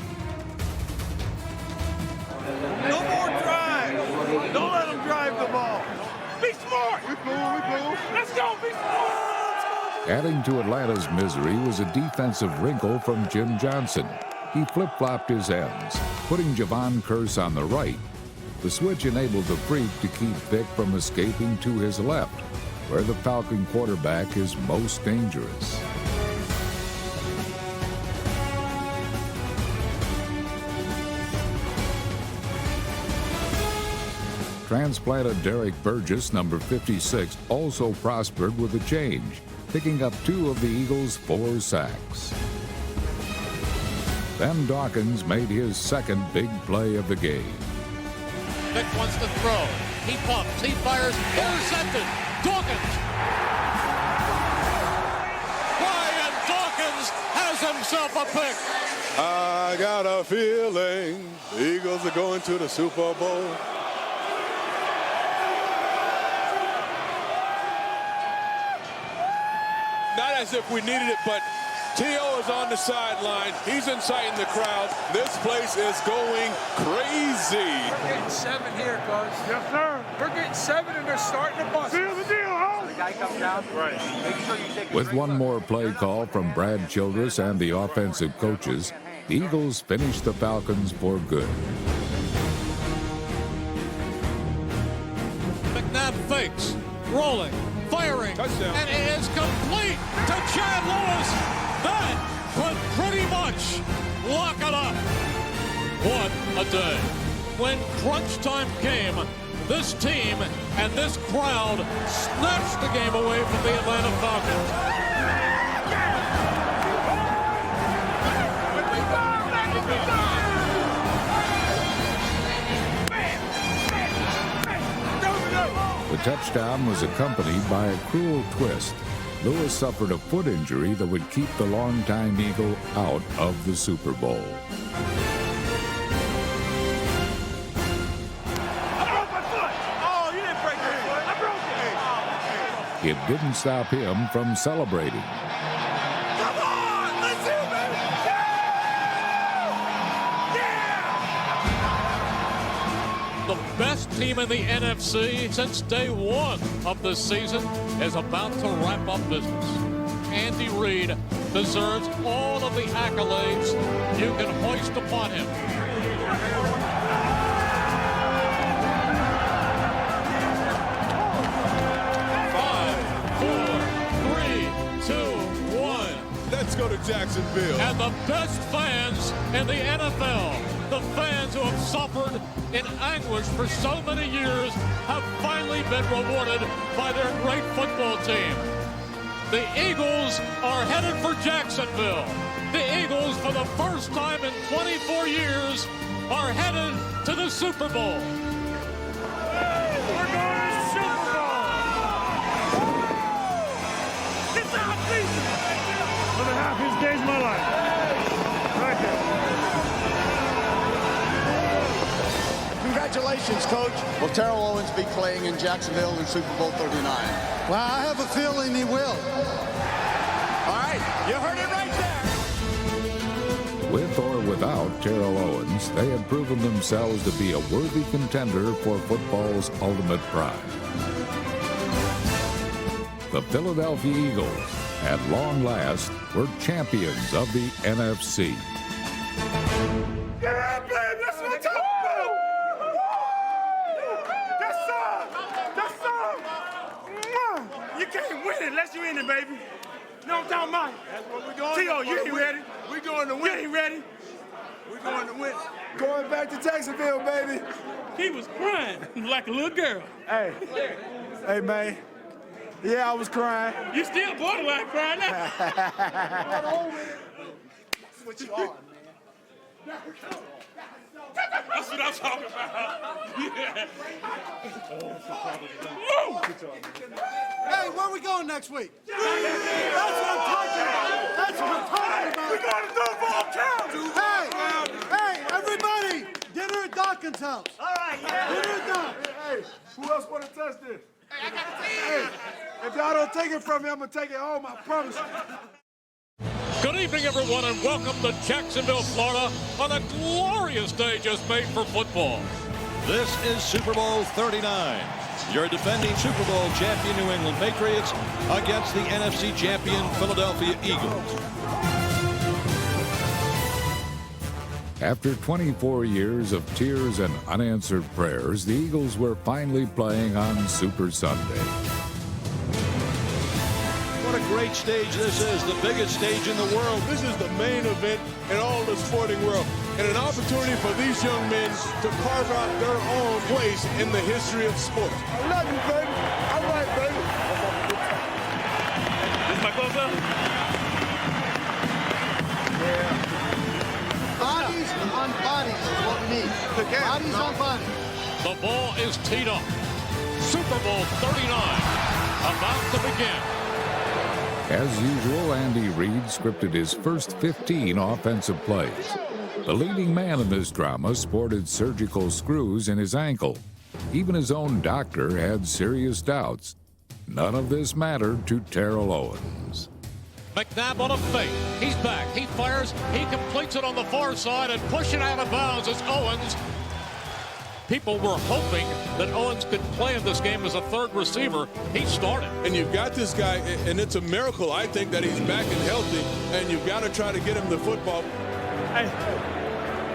Adding to Atlanta's misery was a defensive wrinkle from Jim Johnson. He flip-flopped his ends, putting Javon Curse on the right. The switch enabled the Freak to keep Vic from escaping to his left, where the Falcon quarterback is most dangerous. Transplanted Derek Burgess, number 56, also prospered with a change, picking up 2 of the Eagles' 4 sacks. Then Dawkins made his second big play of the game. Vic wants to throw. He pumps. He fires. Intercepted. Dawkins. Brian Dawkins has himself a pick. I got a feeling the Eagles are going to the Super Bowl. Not as if we needed it, but T.O. is on the sideline. He's inciting the crowd. This place is going crazy. We're getting 7 here, Coach. Yes, sir. We're getting 7, and they're starting to bust. Seal the deal, huh? So the guy comes down. Right. Make sure you take With one more play call from Brad Childress and the offensive coaches, the Eagles finished the Falcons for good. McNabb fakes. Rolling. Firing. Touchdown. And it is complete to Chad Lewis. That could pretty much lock it up. What a day. When crunch time came, this team and this crowd snatched the game away from the Atlanta Falcons. The touchdown was accompanied by a cruel twist. Lewis suffered a foot injury that would keep the longtime Eagle out of the Super Bowl. I broke my foot! Oh, you didn't break your foot. I broke it. It didn't stop him from celebrating. Come on! Let's do it, baby! The best team in the NFC since day 1 of the season is about to wrap up business. Andy Reid deserves all of the accolades you can hoist upon him. Let's go to Jacksonville. And the best fans in the NFL, the fans who have suffered in anguish for so many years, have finally been rewarded by their great football team. The Eagles are headed for Jacksonville. The Eagles, for the first time in 24 years, are headed to the Super Bowl. We're going to the Super Bowl! It's our season! One of the happiest days of my life. Right there. Congratulations, Coach. Will Terrell Owens be playing in Jacksonville in Super Bowl 39? Well, I have a feeling he will. All right, you heard it right there. With or without Terrell Owens, they had proven themselves to be a worthy contender for football's ultimate pride. The Philadelphia Eagles, at long last, were champions of the NFC. Yeah, baby, that's what I'm talking about. Yes, sir. Yes, sir. You can't win it unless you're in it, baby. You know what I'm talking about? That's what we're going. T.O., you ain't ready. We're going to win. You ain't ready. We're going to win. Going back to Jacksonville, baby. He was crying like a little girl. Hey, hey, man. Yeah, I was crying. You still borderline crying now. That's what you are, man. That's what I'm talking about. Yeah. Hey, where are we going next week? That's what I'm talking about. That's what I'm talking about. We're going to Duval County. Hey, everybody, dinner at Dawkins' house. All right, yeah. Dinner at Dawkins. Hey, who else want to touch this? Hey, if y'all don't take it from me, I'm going to take it home, I promise you. Good evening, everyone, and welcome to Jacksonville, Florida, on a glorious day just made for football. This is Super Bowl 39. your defending Super Bowl champion New England Patriots against the NFC champion Philadelphia Eagles. After 24 years of tears and unanswered prayers, the Eagles were finally playing on Super Sunday. What a great stage this is, the biggest stage in the world. This is the main event in all the sporting world, and an opportunity for these young men to carve out their own place in the history of sports. I love you, baby. All right, baby. This is my close-up? Yeah. Bodies on bodies is what we need. Bodies on bodies. The ball is teed up. Super Bowl 39 about to begin. As usual, Andy Reid scripted his first 15 offensive plays. The leading man in this drama sported surgical screws in his ankle. Even his own doctor had serious doubts. None of this mattered to Terrell Owens. McNabb on a fake. He's back. He fires. He completes it on the far side and pushing out of bounds is Owens. People were hoping that Owens could play in this game as a third receiver. He started. And you've got this guy, and it's a miracle, I think, that he's back and healthy, and you've got to try to get him the football. Hey,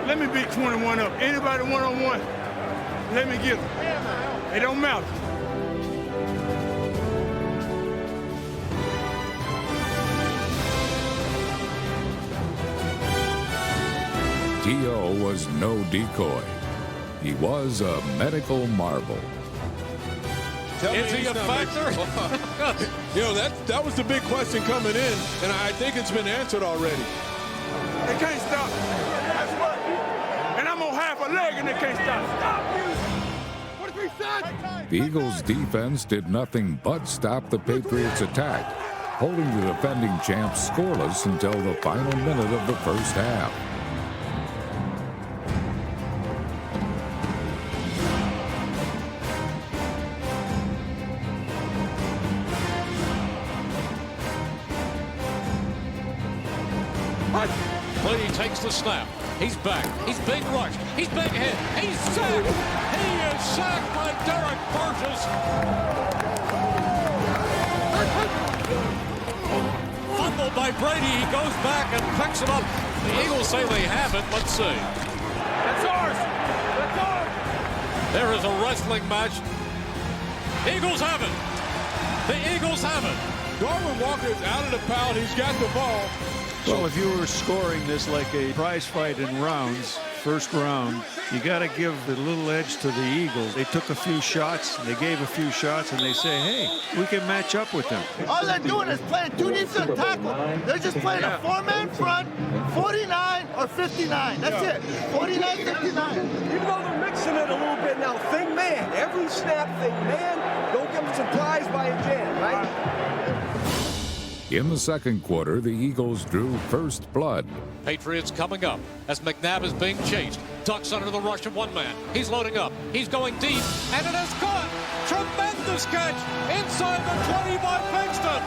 let me beat 21 up. Anybody one-on-one, let me get them. It don't matter. T.O. was no decoy. He was a medical marvel. Is he a factor? You know, that was the big question coming in, and I think it's been answered already. They can't stop. That's what. And I'm on half a leg, and they can't stop. Stop you. What if we said? The Eagles' defense did nothing but stop the Patriots' attack, holding the defending champs scoreless until the final minute of the first half. Brady takes the snap. He's back. He's being rushed. He's being hit. He's sacked. He is sacked by Derek Burgess. Fumbled by Brady. He goes back and picks it up. The Eagles say they have it. Let's see. That's ours. That's ours. There is a wrestling match. Eagles have it. The Eagles have it. Darwin Walker is out of the pile. He's got the ball. Well, if you were scoring this like a prize fight in rounds, first round, you got to give the little edge to the Eagles. They took a few shots, they gave a few shots, and they say, hey, we can match up with them. All they're doing is playing two defensive tackle. They're just playing a four-man front, 49 or 59. That's it. 49, 59. Even though they're mixing it a little bit now, think man. Every snap, think man. Don't get surprised by a jam, right? In the second quarter, the Eagles drew first blood. Patriots coming up as McNabb is being chased. Ducks under the rush of one man. He's loading up. He's going deep, and it is caught. Tremendous catch inside the 20 by Pinkston.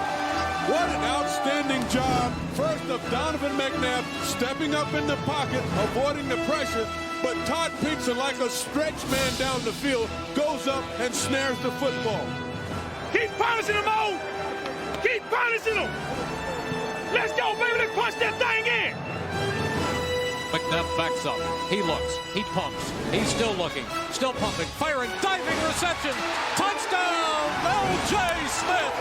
What an outstanding job. First of Donovan McNabb stepping up in the pocket, avoiding the pressure. But Todd Pinkston, like a stretch man down the field, goes up and snares the football. Keep punishing them, Mo. Keep punishing them. Let's go, baby. Let's punch that thing in. McNabb backs up. He looks. He pumps. He's still looking. Still pumping. Firing. Diving reception. Touchdown, L.J. Smith.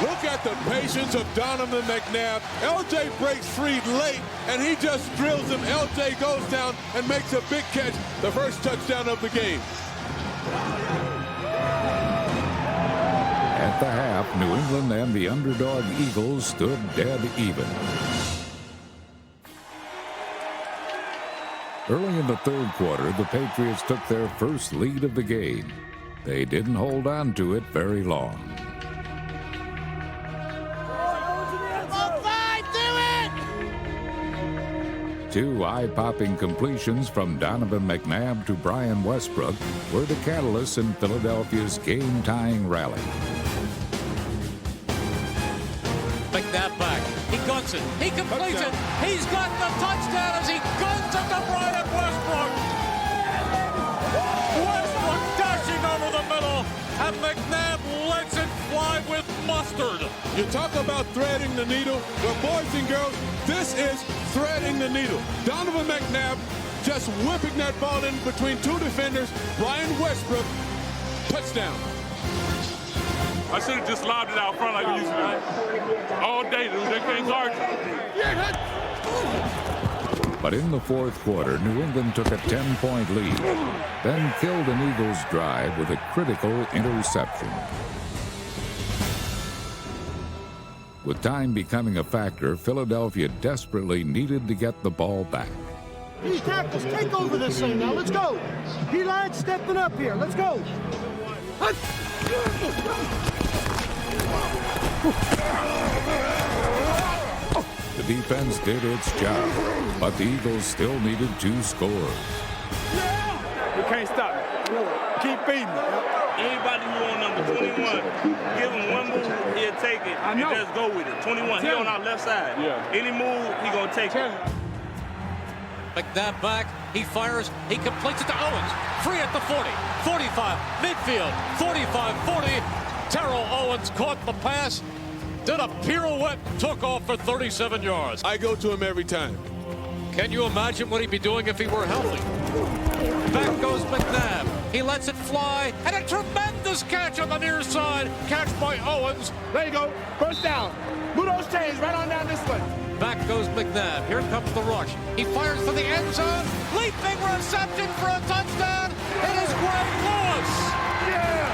Look at the patience of Donovan McNabb. L.J. breaks free late, and he just drills him. L.J. goes down and makes a big catch, the first touchdown of the game. At the half, New England and the underdog Eagles stood dead even. Early in the third quarter, the Patriots took their first lead of the game. They didn't hold on to it very long. Two eye-popping completions from Donovan McNabb to Brian Westbrook were the catalysts in Philadelphia's game-tying rally. McNabb back. He guns it. He completes it. He's got the touchdown as he guns it to Brian Westbrook. Westbrook dashing over the middle, and McNabb lets it fly with mustard. You talk about threading the needle. Well, boys and girls, this is threading the needle. Donovan McNabb just whipping that ball in between two defenders. Brian Westbrook, touchdown. I should have just lobbed it out front like we used to do. All day, dude. They can't guard you. But in the fourth quarter, New England took a 10-point lead, then killed an Eagles drive with a critical interception. With time becoming a factor, Philadelphia desperately needed to get the ball back. These tackles, take over this thing now. Let's go. D-line stepping up here. Let's go. The defense did its job, but the Eagles still needed 2 scores. We can't stop it. Keep feeding. Anybody who on number 21, give him one move, he'll take it and just go with it. 21, he on our left side. Yeah. Any move, he gonna take it. McNabb back, he fires, he completes it to Owens. Free at the 40, 45, midfield, 45, 40. Terrell Owens caught the pass, did a pirouette, took off for 37 yards. I go to him every time. Can you imagine what he'd be doing if he were healthy? Back goes McNabb. He lets it fly, and a tremendous catch on the near side. Catch by Owens. There you go. First down. Move those chains right on down this way. Back goes McNabb. Here comes the rush. He fires for the end zone. Leaping reception for a touchdown. It is Greg Lewis. Yeah.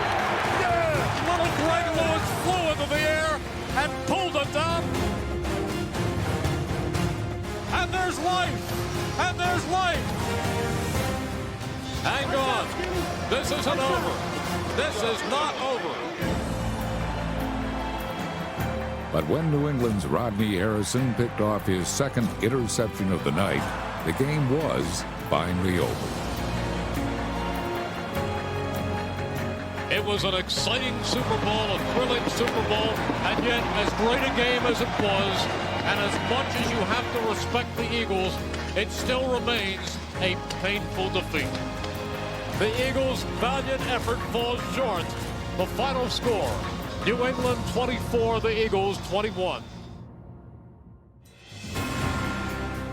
Yeah. Little Greg Lewis flew into the air and pulled it down. And there's life. And there's life. Hang on. This isn't over. This is not over. But when New England's Rodney Harrison picked off his second interception of the night, the game was finally over. It was an exciting Super Bowl, a thrilling Super Bowl, and yet as great a game as it was, and as much as you have to respect the Eagles, it still remains a painful defeat. The Eagles' valiant effort falls short. The final score, New England 24, the Eagles 21.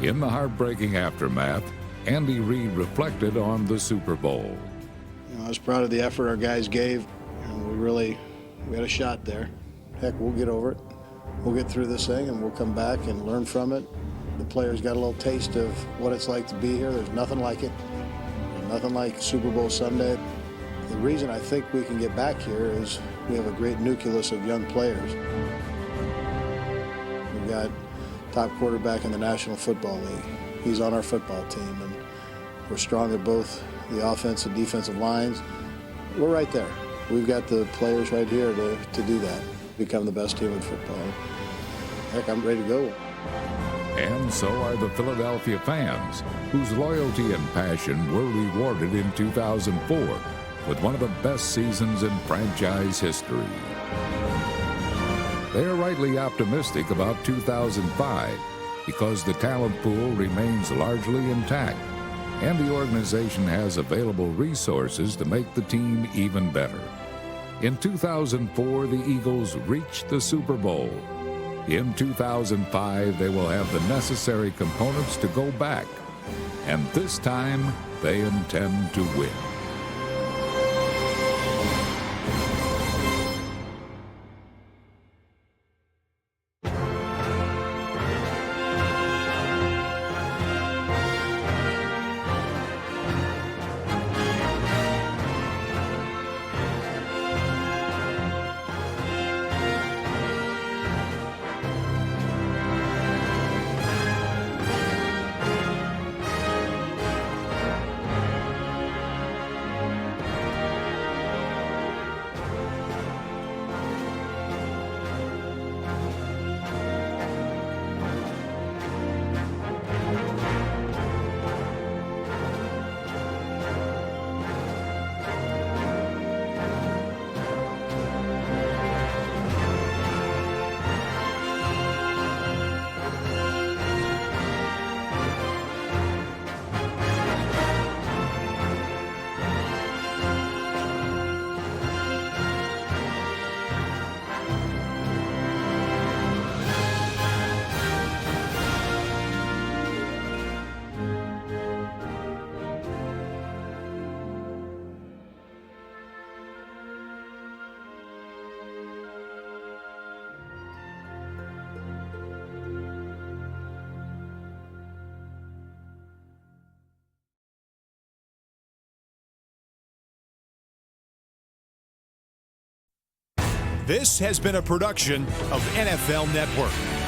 In the heartbreaking aftermath, Andy Reid reflected on the Super Bowl. I was proud of the effort our guys gave. We had a shot there. Heck, we'll get over it. We'll get through this thing and we'll come back and learn from it. The players got a little taste of what it's like to be here. There's nothing like it. There's nothing like Super Bowl Sunday. The reason I think we can get back here is we have a great nucleus of young players. We've got top quarterback in the National Football League. He's on our football team, and we're strong at both the offensive and defensive lines. We're right there. We've got the players right here to do that, become the best team in football. Heck, I'm ready to go. And so are the Philadelphia fans, whose loyalty and passion were rewarded in 2004 with one of the best seasons in franchise history. They are rightly optimistic about 2005 because the talent pool remains largely intact and the organization has available resources to make the team even better. In 2004, the Eagles reached the Super Bowl. In 2005, they will have the necessary components to go back, and this time they intend to win. This has been a production of NFL Network.